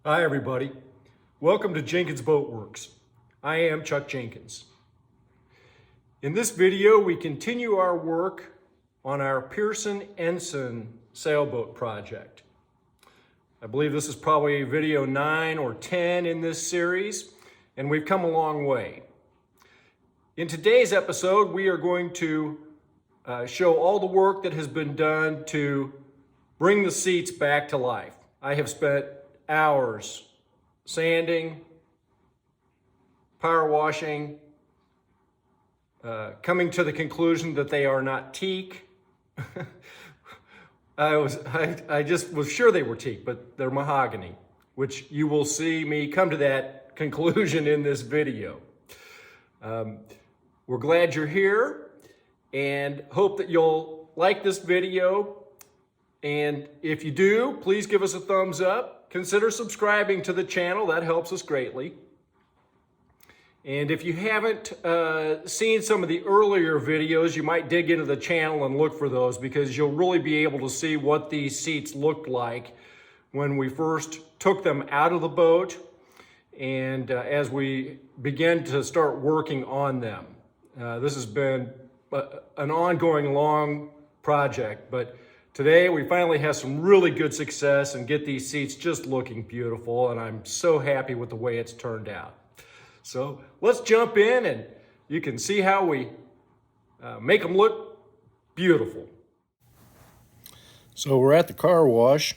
Hi everybody, welcome to Jenkins Boat Works. I am Chuck Jenkins. In this video we continue our work on our Pearson Ensign sailboat project. I believe this is probably video 9 or 10 in this series, and we've come a long way. In today's episode we are going to show all the work that has been done to bring the seats back to life. I have spent hours sanding, power washing, coming to the conclusion that they are not teak. I just was sure they were teak, but they're mahogany, which you will see me come to that conclusion in this video. We're glad you're here and hope that you'll like this video. And if you do, please give us a thumbs up. Consider subscribing to the channel, that helps us greatly. And if you haven't seen some of the earlier videos, you might dig into the channel and look for those, because you'll really be able to see what these seats looked like when we first took them out of the boat and as we began to start working on them. This has been an ongoing long project, but today we finally have some really good success and get these seats just looking beautiful, and I'm so happy with the way it's turned out. So let's jump in and you can see how we make them look beautiful. So we're at the car wash.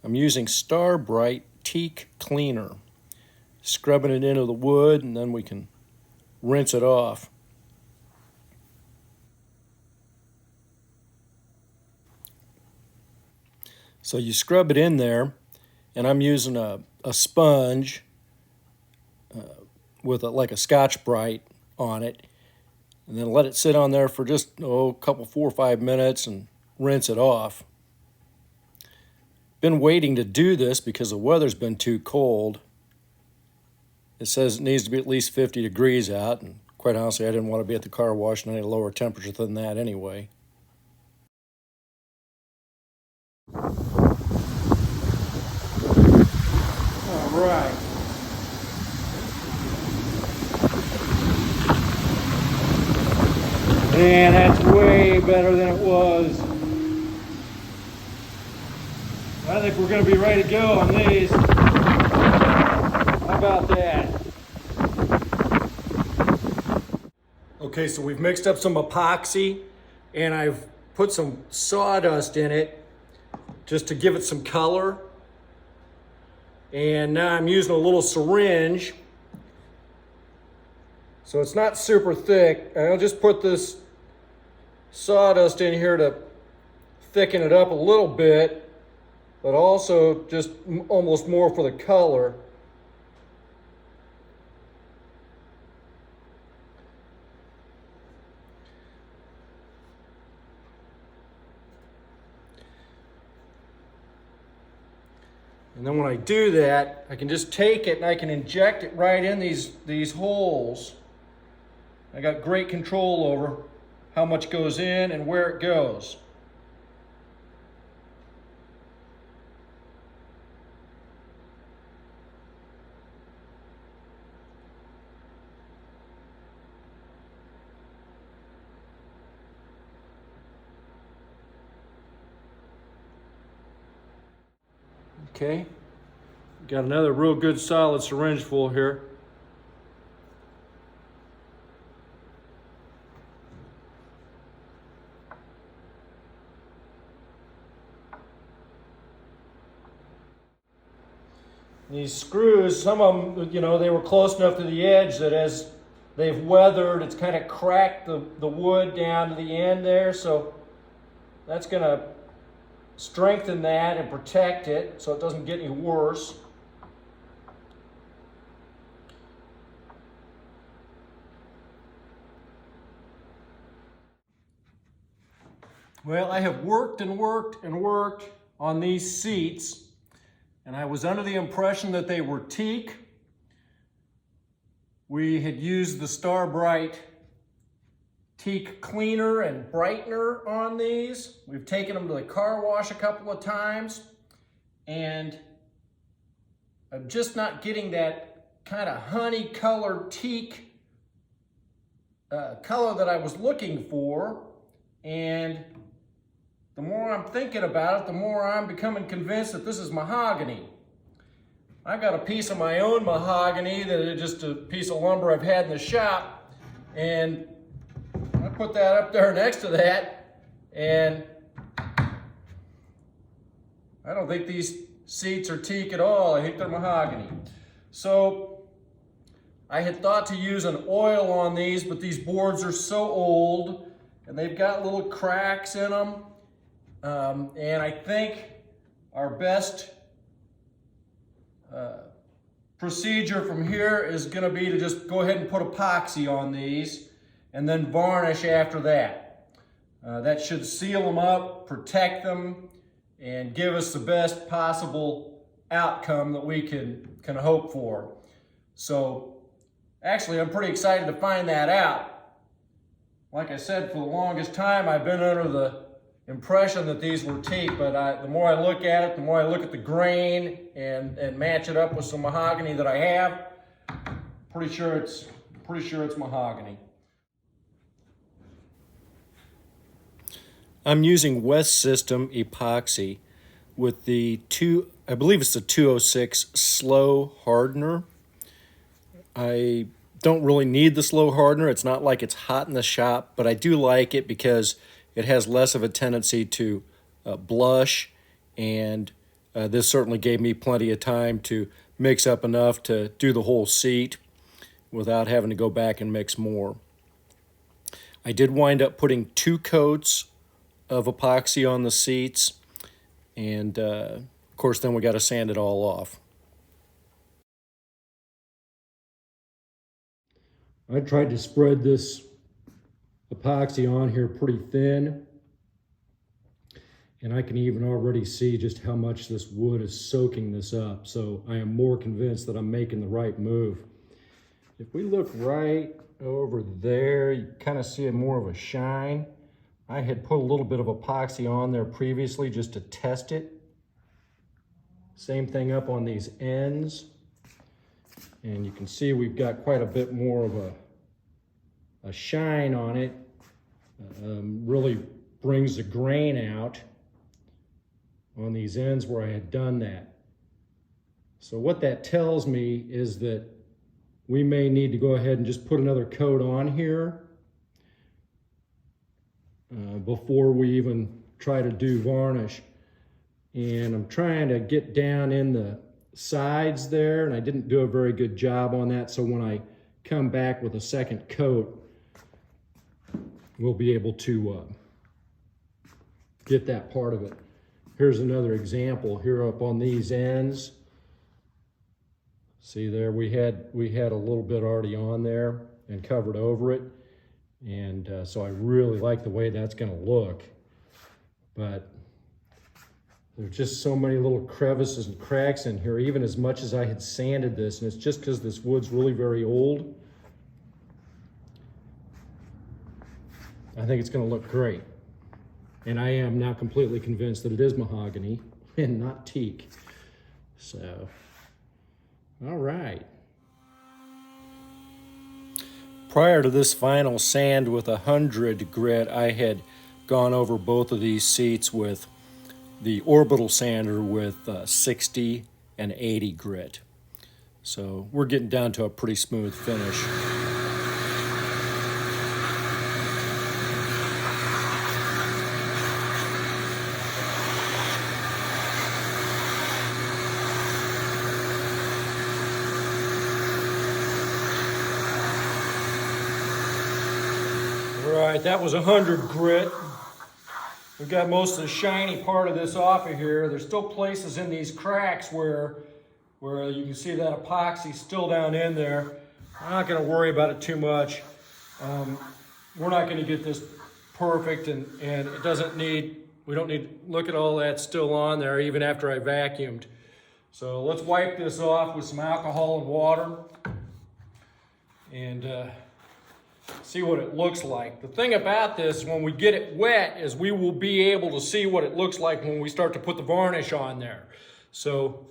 I'm using Star Bright Teak cleaner, scrubbing it into the wood, and then we can rinse it off. So you scrub it in there, and I'm using a sponge with like a Scotch-Brite on it, and then let it sit on there for just a couple, 4 or 5 minutes and rinse it off. Been waiting to do this because the weather's been too cold. It says it needs to be at least 50 degrees out, and quite honestly I didn't want to be at the car wash in any lower temperature than that anyway. Right. And that's way better than it was. I think we're going to be ready to go on these. How about that? Okay, so we've mixed up some epoxy and I've put some sawdust in it just to give it some color. And now I'm using a little syringe, so it's not super thick. I'll just put this sawdust in here to thicken it up a little bit, but also just almost more for the color. And then when I do that, I can just take it and I can inject it right in these holes. I got great control over how much goes in and where it goes. Okay, got another real good solid syringe full here. These screws, some of them, they were close enough to the edge that as they've weathered, it's kind of cracked the wood down to the end there, so that's going to strengthen that and protect it so it doesn't get any worse. Well, I have worked and worked and worked on these seats, and I was under the impression that they were teak. We had used the Star Bright Teak cleaner and brightener on these. We've taken them to the car wash a couple of times, and I'm just not getting that kind of honey colored teak color that I was looking for. And the more I'm thinking about it, the more I'm becoming convinced that this is mahogany. I got a piece of my own mahogany that is just a piece of lumber I've had in the shop, and I put that up there next to that, and I don't think these seats are teak at all. I think they're mahogany. So I had thought to use an oil on these, but these boards are so old and they've got little cracks in them. And I think our best procedure from here is going to be to just go ahead and put epoxy on these and then varnish after that. That should seal them up, protect them, and give us the best possible outcome that we can hope for. So actually, I'm pretty excited to find that out. Like I said, for the longest time, I've been under the impression that these were teak, but the more I look at it, the more I look at the grain and match it up with some mahogany that I have, pretty sure it's mahogany. I'm using West System epoxy with the I believe it's the 206 slow hardener. I don't really need the slow hardener. It's not like it's hot in the shop, but I do like it because it has less of a tendency to blush, and this certainly gave me plenty of time to mix up enough to do the whole seat without having to go back and mix more. I did wind up putting 2 coats of epoxy on the seats, and of course then we got to sand it all off. I tried to spread this epoxy on here pretty thin, and I can even already see just how much this wood is soaking this up, so I am more convinced that I'm making the right move. If we look right over there, you kind of see more of a shine. I had put a little bit of epoxy on there previously just to test it. Same thing up on these ends. And you can see we've got quite a bit more of a shine on it. Really brings the grain out on these ends where I had done that. So what that tells me is that we may need to go ahead and just put another coat on here before we even try to do varnish. And I'm trying to get down in the sides there, and I didn't do a very good job on that, so when I come back with a second coat, we'll be able to get that part of it. Here's another example here up on these ends. See there, we had a little bit already on there and covered over it, and so I really like the way that's going to look, but there's just so many little crevices and cracks in here, even as much as I had sanded this, and it's just because this wood's really very old. I think it's going to look great. And I am now completely convinced that it is mahogany and not teak. So, all right. Prior to this final sand with 100 grit, I had gone over both of these seats with the orbital sander with 60 and 80 grit. So we're getting down to a pretty smooth finish. All right, that was 100 grit. We've got most of the shiny part of this off of here. There's still places in these cracks where you can see that epoxy still down in there. I'm not going to worry about it too much. We're not going to get this perfect, and it doesn't need, we don't need, look at all that still on there even after I vacuumed. So let's wipe this off with some alcohol and water and see what it looks like. The thing about this, when we get it wet, is we will be able to see what it looks like when we start to put the varnish on there. So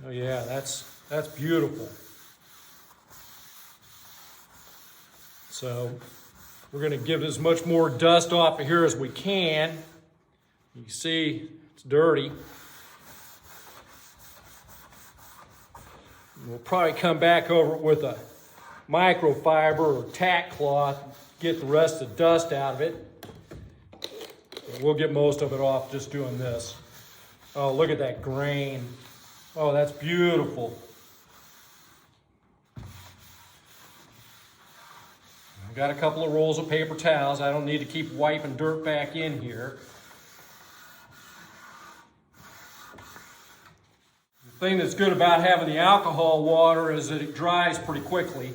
Oh yeah, that's beautiful. So we're going to give as much more dust off of here as we can. You can see it's dirty. We'll probably come back over it with a microfiber or tack cloth, get the rest of the dust out of it. We'll get most of it off just doing this. Oh, look at that grain. Oh, that's beautiful. I've got a couple of rolls of paper towels. I don't need to keep wiping dirt back in here. The thing that's good about having the alcohol water is that it dries pretty quickly.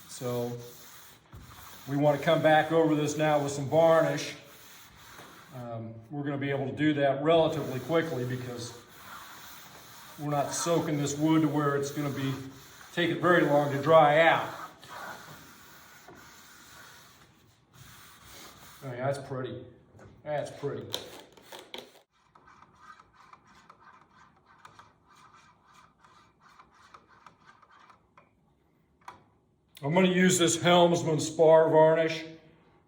So we want to come back over this now with some varnish. We're going to be able to do that relatively quickly because we're not soaking this wood to where it's going to be taking very long to dry out. Oh yeah, that's pretty. That's pretty. I'm going to use this Helmsman Spar varnish.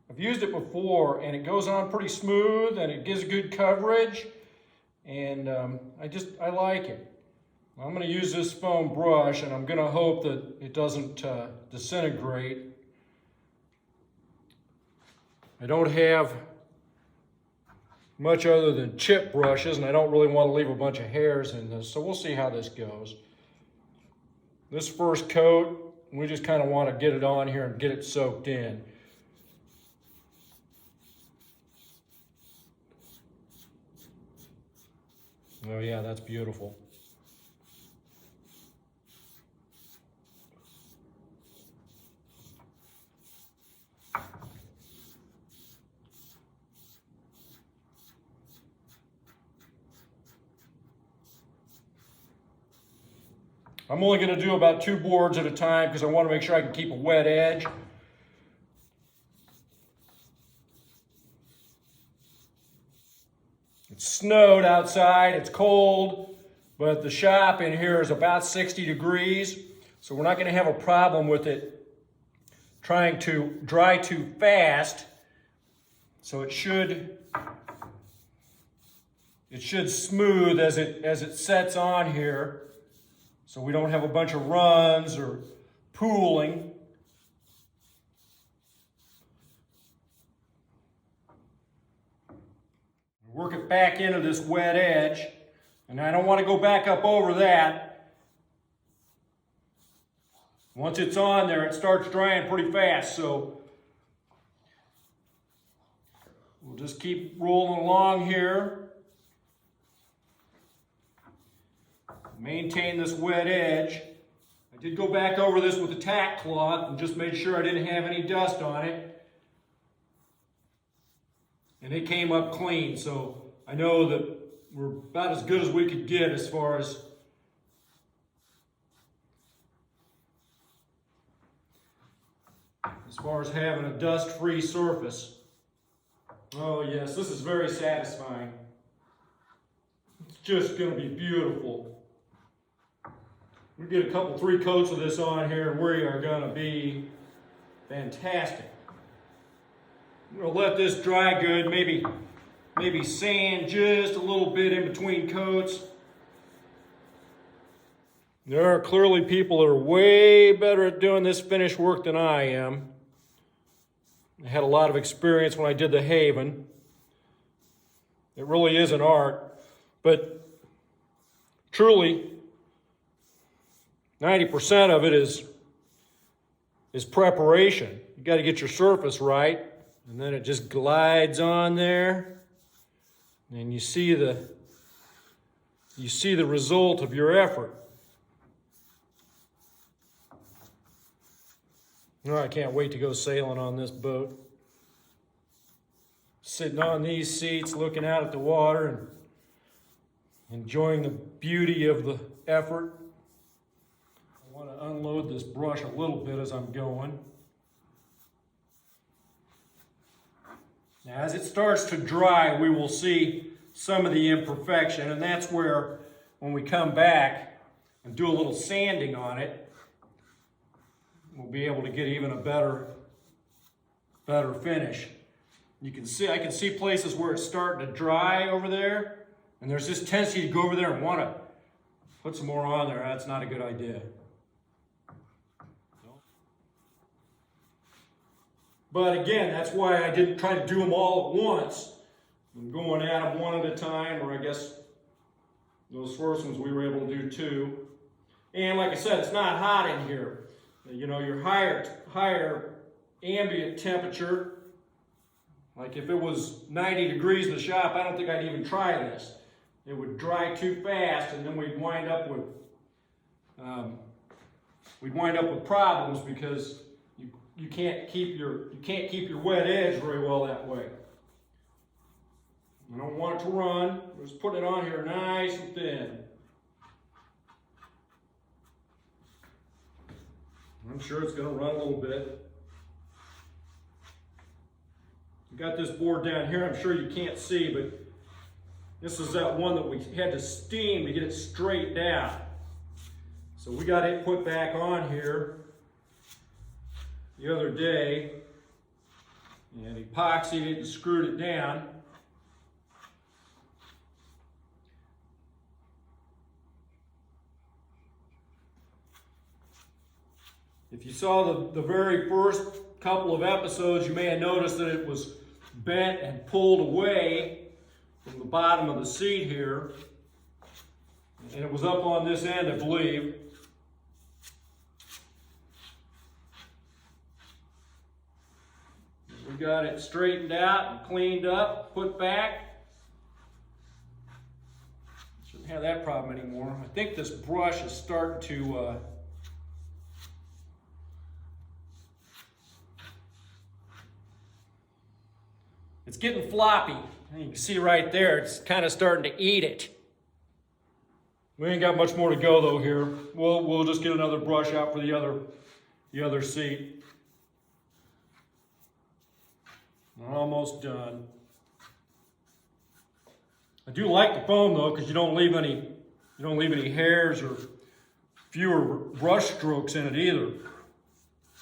I've used it before and it goes on pretty smooth and it gives good coverage, and I like it. I'm going to use this foam brush and I'm going to hope that it doesn't disintegrate. I don't have much other than chip brushes and I don't really want to leave a bunch of hairs in this, so we'll see how this goes. This first coat, we just kind of want to get it on here and get it soaked in. Oh yeah, that's beautiful. I'm only going to do about 2 boards at a time because I want to make sure I can keep a wet edge. It's snowed outside, it's cold, but the shop in here is about 60 degrees, so we're not going to have a problem with it trying to dry too fast. So it should smooth as it sets on here, so we don't have a bunch of runs or pooling. Work it back into this wet edge, and I don't want to go back up over that. Once it's on there, it starts drying pretty fast, so we'll just keep rolling along here. Maintain this wet edge. I did go back over this with a tack cloth and just made sure I didn't have any dust on it. And it came up clean, so I know that we're about as good as we could get as far as having a dust-free surface. Oh yes, this is very satisfying. It's just going to be beautiful. We get a couple, 3 coats of this on here and we are going to be fantastic. I'm going to let this dry good, maybe sand just a little bit in between coats. There are clearly people that are way better at doing this finish work than I am. I had a lot of experience when I did the Haven. It really is an art, but truly 90% of it is preparation. You got to get your surface right. And then it just glides on there, and you see the result of your effort. Oh, I can't wait to go sailing on this boat. Sitting on these seats, looking out at the water and enjoying the beauty of the effort. I want to unload this brush a little bit as I'm going. Now, as it starts to dry, we will see some of the imperfection, and that's where, when we come back, and do a little sanding on it, we'll be able to get even a better finish. You can see, I can see places where it's starting to dry over there, and there's this tendency to go over there and want to put some more on there. That's not a good idea. But again, that's why I didn't try to do them all at once. I'm going at them one at a time, or I guess those first ones we were able to do two. And like I said, it's not hot in here. You know, your higher ambient temperature, like if it was 90 degrees in the shop, I don't think I'd even try this. It would dry too fast, and then we'd wind up with problems because you can't keep your wet edge very well that way. I don't want it to run. I'm just putting it on here nice and thin. I'm sure it's going to run a little bit. Got this board down here, I'm sure you can't see, but this is that one that we had to steam to get it straightened out. So we got it put back on here the other day and epoxied it and screwed it down. If you saw the very first couple of episodes, you may have noticed that it was bent and pulled away from the bottom of the seat here. And it was up on this end, I believe. We got it straightened out and cleaned up, put back. Shouldn't have that problem anymore. I think this brush is starting to it's getting floppy. You can see right there, it's kind of starting to eat it. We ain't got much more to go though here. We'll just get another brush out for the other seat. We're almost done. I do like the foam though, because you don't leave any hairs or fewer brush strokes in it either.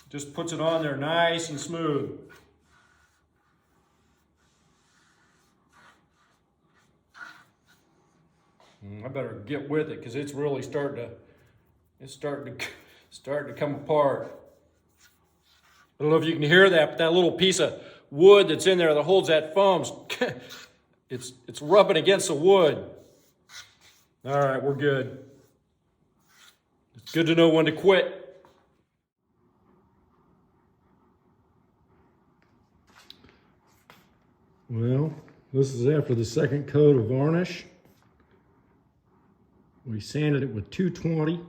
Just puts it on there nice and smooth. I better get with it because it's really starting to come apart. I don't know if you can hear that, but that little piece of wood that's in there that holds that foam, it's rubbing against the wood. All right, we're good. It's good to know when to quit. Well, this is after the second coat of varnish. We sanded it with 220.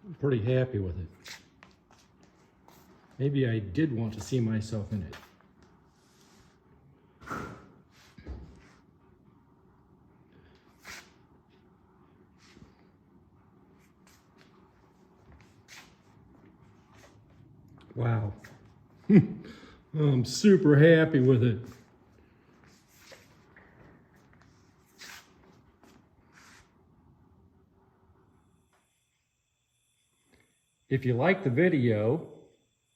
I'm pretty happy with it. Maybe I did want to see myself in it. Wow. I'm super happy with it. If you like the video,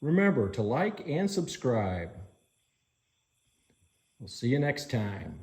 remember to like and subscribe. We'll see you next time.